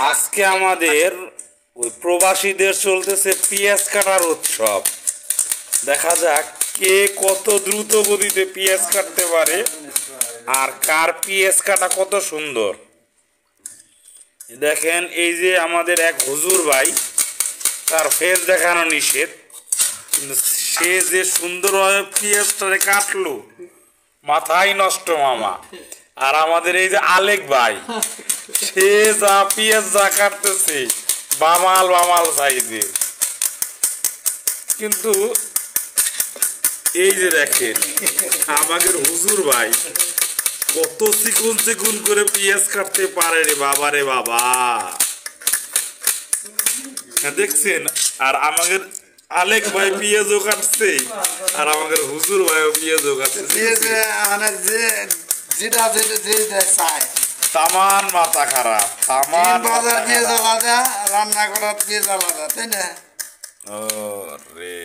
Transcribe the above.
আজকে আমাদের ওই প্রবাসীদের চলতেছে পেঁয়াজ কাটার উৎসব। দেখা যাক কে কত দ্রুত গতিতে পেঁয়াজ কাটতে পারে আর কার পেঁয়াজ কাটা কত সুন্দর। দেখেন এই যে আমাদের এক হুজুর ভাই, তার ফেস দেখানো নিষেধ, কিন্তু সে যে সুন্দরভাবে পেঁয়াজটারে কাটলো, মাথায় নষ্ট মামা। আর আমাদের এই যে আলেক ভাই, সে যা পেঁয়াজ যা কাটতেছে বামাল বামাল সাইজে। কিন্তু এই যে দেখেন আমাদের হুজুর ভাই কত চিকুন চিকুন করে পেঁয়াজ কাটতে পারে রে বাবা, রে বাবা দেখছেন। আর আমাদের আলেক ভাই পেঁয়াজও কাটছে, আর আমাদের হুজুর ভাইও পেঁয়াজও কাটছে। তামান মাথা খারাপ, তামান পেঁয়াজ আলাদা, রান্না করার পেঁয়াজ আলাদা, তাই না? ও রে।